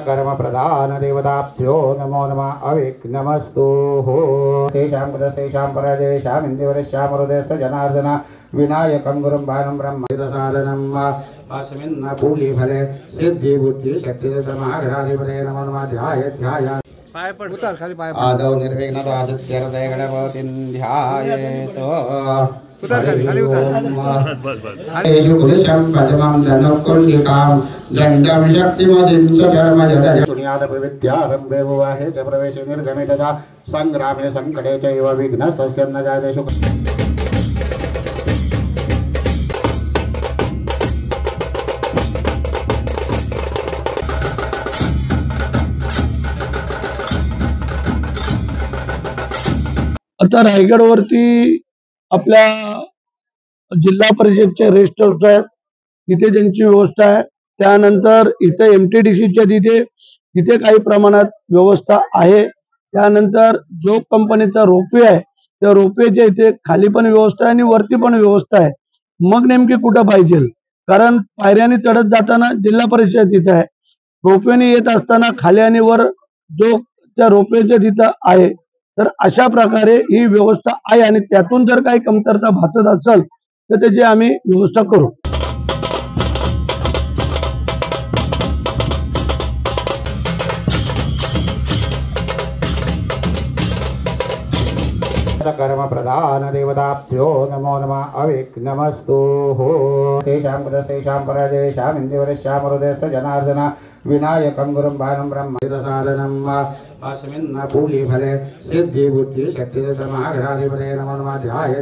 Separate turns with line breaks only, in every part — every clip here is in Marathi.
कर्म प्रधान देवताभ्यो नमो नमः अविघ्नमस्तु तेषां कृतेषां परदेशां इन्दिवरस्यां हृदयस्थ जनार्दन विनायकं गुरुं भानं ब्रह्मसाधनम् अस्मिन् पूलिफले सिद्धि बुद्धि शक्ति समाग्राधिपते नमो नमः ध्याय
उतार खाली पाय
आदौ निर्विघ्नता सिद्ध्यर्थे गणपतिं ध्यायेत्
उतार खाली उतार
येषु कुलिशं पद्मं धनुकुण्डिकां दण्डं शक्तिमतिं च कर्मजडं शून्यात् प्रविद्यारम्भे विवाहे च प्रवेशे निर्गमे तथा सङ्ग्रामे सङ्कटे चैव विघ्नस्तस्य न जायते
आता रायगडवरती आपल्या जिल्हा परिषदचे रेस्ट हाऊस आहेत, तिथे त्यांची व्यवस्था आहे. त्यानंतर इथे MTDCच्या तिथे काही प्रमाणात व्यवस्था आहे. त्यानंतर जो कंपनीचा रोपवे आहे त्या रोपवेच्या इथे खाली पण व्यवस्था आहे आणि वरती पण व्यवस्था आहे. मग नेमकी कुठं पाहिजे, कारण पायऱ्याने चढत जाताना जिल्हा परिषद तिथे आहे, रोपवेने येत असताना खाली आणि वर जो त्या रोपवेच्या तिथं आहे. तर अशा प्रकारे ही व्यवस्था आहे आणि त्यातून जर काही कमतरता भासत असेल तर त्याची आम्ही व्यवस्था करू.
कर्म प्रधान देवताभ्यो नमो नमः अविघ्नमस्तु तेषां कृतेषां परदेशां इन्दिवरस्यां हृदयस्थ जनार्दन विनायकं गुरुं भानं ब्रह्मसाधनम् अस्मिन् पूलिफले सिद्धि बुद्धि शक्ति समाग्राधिपते नमो नमः ध्याय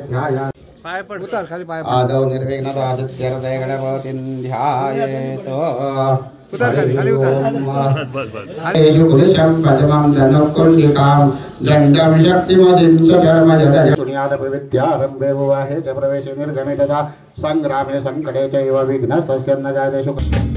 पाय उतार खाली पाय
आदौ निर्विघ्नता सिद्ध्यर्थे गणपतिं ध्यायेत्
उतार खाली उतार
येषु कुलिशं पद्मं धनुकुण्डिकां दण्डं शक्तिमतिं च कर्मजडं शून्यात् प्रविद्यारम्भे विवाहे च प्रवेशे निर्गमे तथा सङ्ग्रामे सङ्कटे चैव विघ्नस्तस्य न जायते